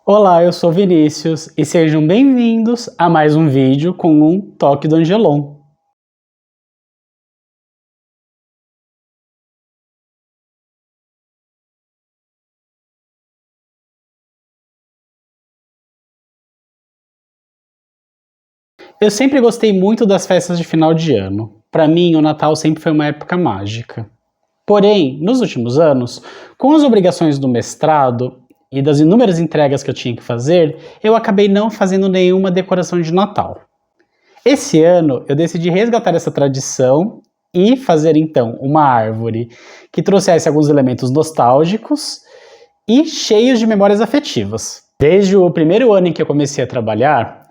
Olá, eu sou Vinícius e sejam bem-vindos a mais um vídeo com um toque do Angelon. Eu sempre gostei muito das festas de final de ano. Para mim, o Natal sempre foi uma época mágica. Porém, nos últimos anos, com as obrigações do mestrado e das inúmeras entregas que eu tinha que fazer, eu acabei não fazendo nenhuma decoração de Natal. Esse ano, eu decidi resgatar essa tradição e fazer então uma árvore que trouxesse alguns elementos nostálgicos e cheios de memórias afetivas. Desde o primeiro ano em que eu comecei a trabalhar,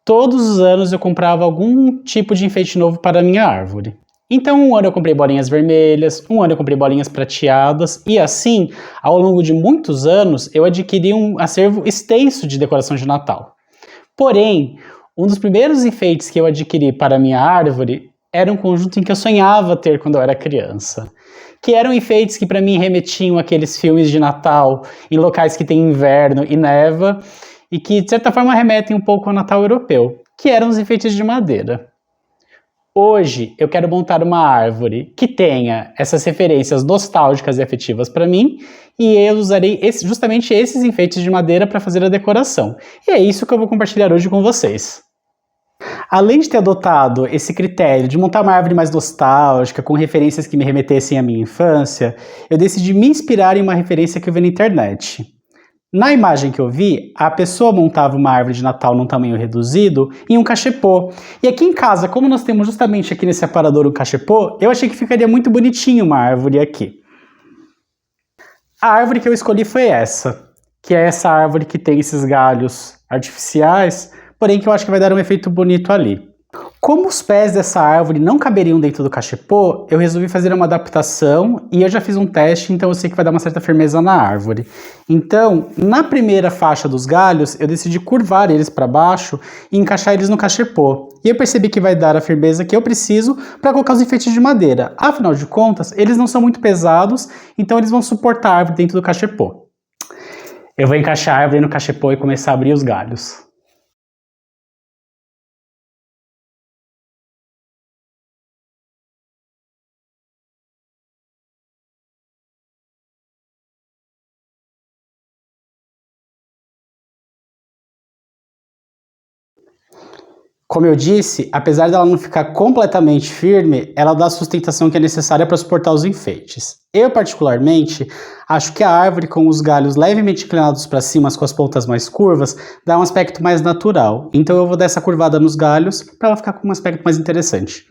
todos os anos eu comprava algum tipo de enfeite novo para a minha árvore. Então, um ano eu comprei bolinhas vermelhas, um ano eu comprei bolinhas prateadas, e assim, ao longo de muitos anos, eu adquiri um acervo extenso de decoração de Natal. Porém, um dos primeiros enfeites que eu adquiri para a minha árvore era um conjunto em que eu sonhava ter quando eu era criança. Que eram enfeites que para mim remetiam àqueles filmes de Natal em locais que tem inverno e neva, e que de certa forma remetem um pouco ao Natal europeu, que eram os enfeites de madeira. Hoje eu quero montar uma árvore que tenha essas referências nostálgicas e afetivas para mim, e eu usarei justamente esses enfeites de madeira para fazer a decoração. E é isso que eu vou compartilhar hoje com vocês. Além de ter adotado esse critério de montar uma árvore mais nostálgica, com referências que me remetessem à minha infância, eu decidi me inspirar em uma referência que eu vi na internet. Na imagem que eu vi, a pessoa montava uma árvore de Natal num tamanho reduzido em um cachepô. E aqui em casa, como nós temos justamente aqui nesse aparador um cachepô, eu achei que ficaria muito bonitinho uma árvore aqui. A árvore que eu escolhi foi essa, que é essa árvore que tem esses galhos artificiais, porém que eu acho que vai dar um efeito bonito ali. Como os pés dessa árvore não caberiam dentro do cachepô, eu resolvi fazer uma adaptação e eu já fiz um teste, então eu sei que vai dar uma certa firmeza na árvore. Então, na primeira faixa dos galhos, eu decidi curvar eles para baixo e encaixar eles no cachepô. E eu percebi que vai dar a firmeza que eu preciso para colocar os enfeites de madeira. Afinal de contas, eles não são muito pesados, então eles vão suportar a árvore dentro do cachepô. Eu vou encaixar a árvore no cachepô e começar a abrir os galhos. Como eu disse, apesar dela não ficar completamente firme, ela dá a sustentação que é necessária para suportar os enfeites. Eu, particularmente, acho que a árvore com os galhos levemente inclinados para cima, com as pontas mais curvas, dá um aspecto mais natural. Então eu vou dar essa curvada nos galhos para ela ficar com um aspecto mais interessante.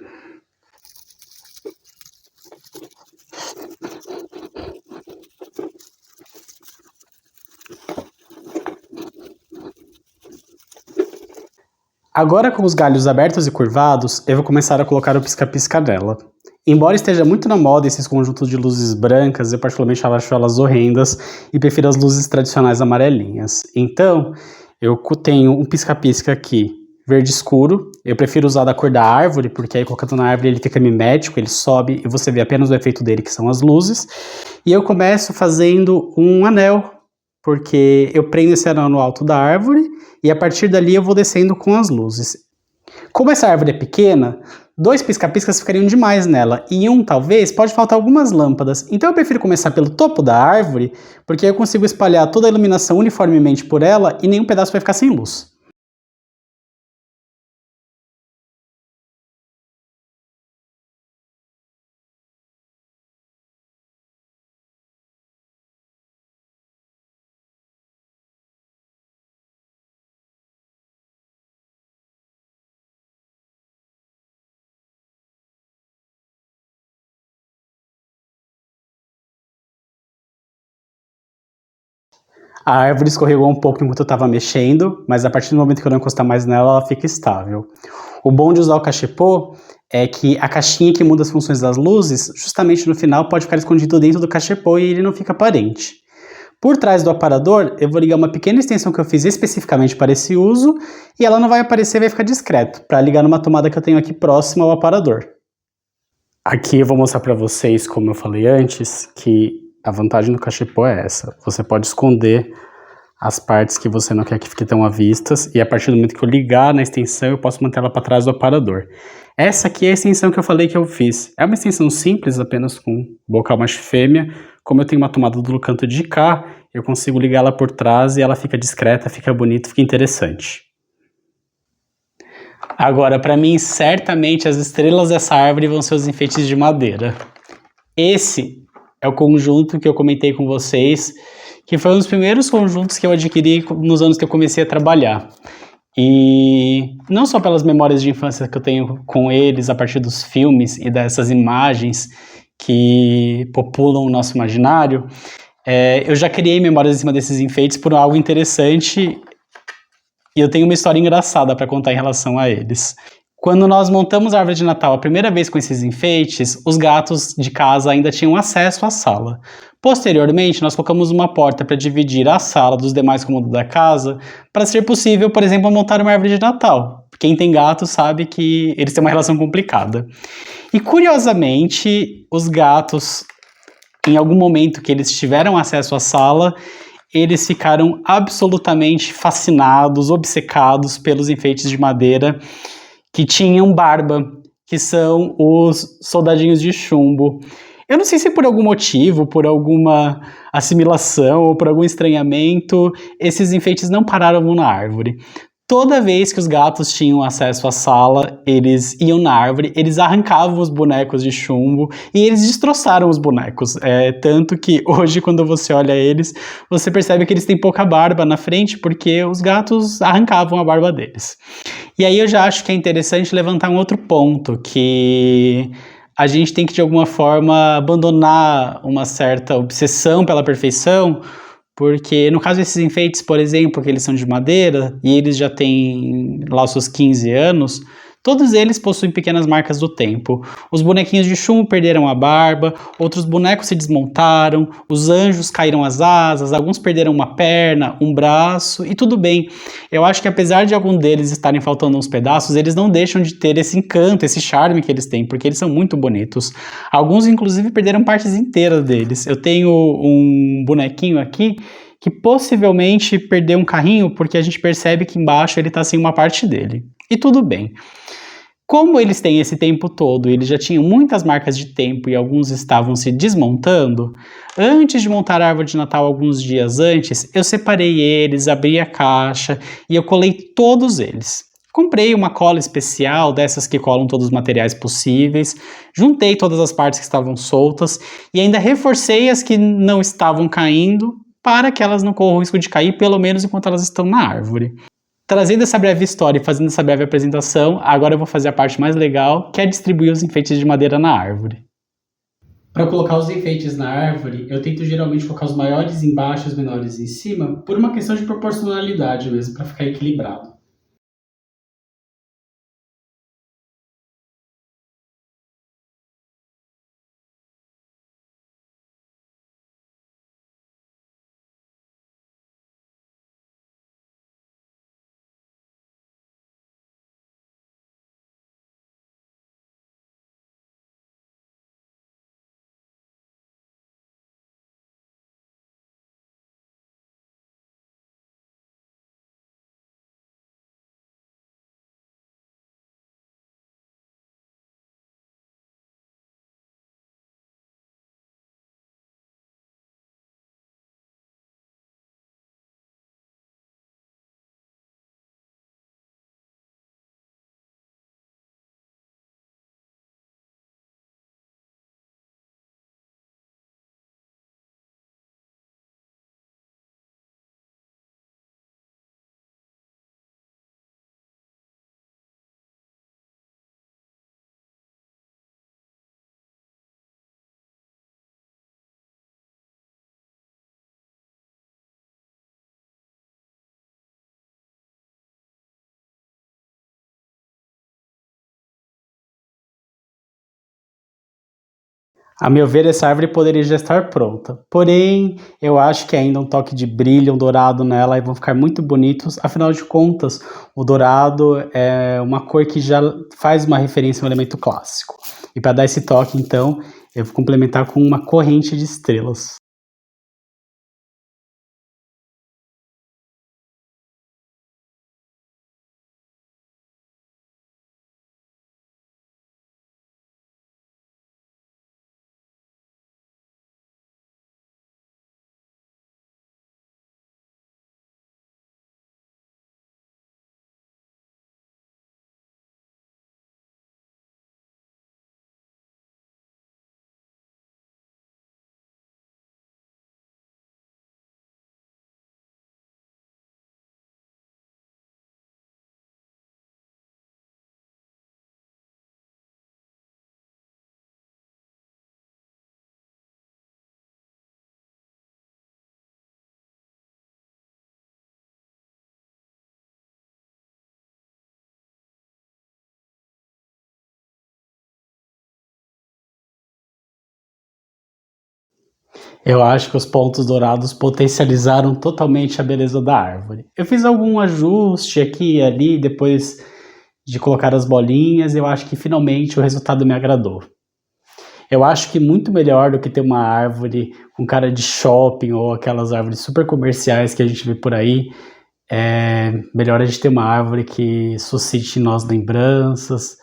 Agora com os galhos abertos e curvados, eu vou começar a colocar o pisca-pisca nela. Embora esteja muito na moda esses conjuntos de luzes brancas, eu particularmente acho elas horrendas e prefiro as luzes tradicionais amarelinhas. Então, eu tenho um pisca-pisca aqui verde escuro, eu prefiro usar da cor da árvore, porque aí colocando na árvore ele fica mimético, ele sobe e você vê apenas o efeito dele, que são as luzes. E eu começo fazendo um anel, porque eu prendo esse anel no alto da árvore e a partir dali eu vou descendo com as luzes. Como essa árvore é pequena, 2 pisca-piscas ficariam demais nela, e um talvez pode faltar algumas lâmpadas, então eu prefiro começar pelo topo da árvore, porque aí eu consigo espalhar toda a iluminação uniformemente por ela e nenhum pedaço vai ficar sem luz. A árvore escorregou um pouco enquanto eu estava mexendo, mas a partir do momento que eu não encostar mais nela, ela fica estável. O bom de usar o cachepô é que a caixinha que muda as funções das luzes, justamente no final, pode ficar escondido dentro do cachepô e ele não fica aparente. Por trás do aparador, eu vou ligar uma pequena extensão que eu fiz especificamente para esse uso, e ela não vai aparecer, vai ficar discreto, para ligar numa tomada que eu tenho aqui próxima ao aparador. Aqui eu vou mostrar para vocês, como eu falei antes, que a vantagem do cachepô é essa. Você pode esconder as partes que você não quer que fiquem tão à vistas, e a partir do momento que eu ligar na extensão, eu posso manter ela para trás do aparador. Essa aqui é a extensão que eu falei que eu fiz. É uma extensão simples, apenas com bocal macho e fêmea. Como eu tenho uma tomada do canto de cá, eu consigo ligar ela por trás e ela fica discreta, fica bonita, fica interessante. Agora, para mim, certamente as estrelas dessa árvore vão ser os enfeites de madeira. Esse é o conjunto que eu comentei com vocês, que foi um dos primeiros conjuntos que eu adquiri nos anos que eu comecei a trabalhar. E não só pelas memórias de infância que eu tenho com eles, a partir dos filmes e dessas imagens que populam o nosso imaginário, eu já criei memórias em cima desses enfeites por algo interessante e eu tenho uma história engraçada para contar em relação a eles. Quando nós montamos a árvore de Natal a primeira vez com esses enfeites, os gatos de casa ainda tinham acesso à sala. Posteriormente, nós colocamos uma porta para dividir a sala dos demais cômodos da casa, para ser possível, por exemplo, montar uma árvore de Natal. Quem tem gato sabe que eles têm uma relação complicada. E curiosamente, os gatos, em algum momento que eles tiveram acesso à sala, eles ficaram absolutamente fascinados, obcecados pelos enfeites de madeira que tinham barba, que são os soldadinhos de chumbo. Eu não sei se por algum motivo, por alguma assimilação ou por algum estranhamento, esses enfeites não pararam na árvore. Toda vez que os gatos tinham acesso à sala, eles iam na árvore, eles arrancavam os bonecos de chumbo e eles destroçaram os bonecos. Tanto que hoje, quando você olha eles, você percebe que eles têm pouca barba na frente, porque os gatos arrancavam a barba deles. E aí eu já acho que é interessante levantar um outro ponto, que a gente tem que, de alguma forma, abandonar uma certa obsessão pela perfeição, porque no caso desses enfeites, por exemplo, que eles são de madeira e eles já têm lá os seus 15 anos, todos eles possuem pequenas marcas do tempo. Os bonequinhos de chumbo perderam a barba, outros bonecos se desmontaram, os anjos caíram as asas, alguns perderam uma perna, um braço, e tudo bem. Eu acho que apesar de algum deles estarem faltando uns pedaços, eles não deixam de ter esse encanto, esse charme que eles têm, porque eles são muito bonitos. Alguns, inclusive, perderam partes inteiras deles. Eu tenho um bonequinho aqui que possivelmente perdeu um carrinho, porque a gente percebe que embaixo ele está sem uma parte dele. E tudo bem. Como eles têm esse tempo todo, eles já tinham muitas marcas de tempo e alguns estavam se desmontando, antes de montar a árvore de Natal alguns dias antes, eu separei eles, abri a caixa e eu colei todos eles. Comprei uma cola especial, dessas que colam todos os materiais possíveis, juntei todas as partes que estavam soltas e ainda reforcei as que não estavam caindo para que elas não corram o risco de cair, pelo menos enquanto elas estão na árvore. Trazendo essa breve história e fazendo essa breve apresentação, agora eu vou fazer a parte mais legal, que é distribuir os enfeites de madeira na árvore. Para colocar os enfeites na árvore, eu tento geralmente colocar os maiores embaixo e os menores em cima, por uma questão de proporcionalidade mesmo, para ficar equilibrado. A meu ver, essa árvore poderia já estar pronta. Porém, eu acho que ainda um toque de brilho, um dourado nela, e vão ficar muito bonitos. Afinal de contas, o dourado é uma cor que já faz uma referência a um elemento clássico. E para dar esse toque, então, eu vou complementar com uma corrente de estrelas. Eu acho que os pontos dourados potencializaram totalmente a beleza da árvore. Eu fiz algum ajuste aqui e ali, depois de colocar as bolinhas, eu acho que finalmente o resultado me agradou. Eu acho que muito melhor do que ter uma árvore com cara de shopping ou aquelas árvores super comerciais que a gente vê por aí, é melhor a gente ter uma árvore que suscite em nós lembranças,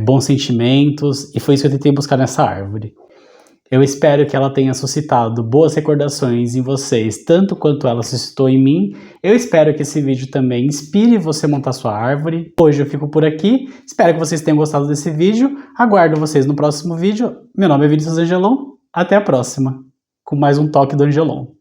bons sentimentos, e foi isso que eu tentei buscar nessa árvore. Eu espero que ela tenha suscitado boas recordações em vocês, tanto quanto ela suscitou em mim. Eu espero que esse vídeo também inspire você a montar sua árvore. Hoje eu fico por aqui. Espero que vocês tenham gostado desse vídeo. Aguardo vocês no próximo vídeo. Meu nome é Vinícius Angelon. Até a próxima, com mais um toque do Angelon.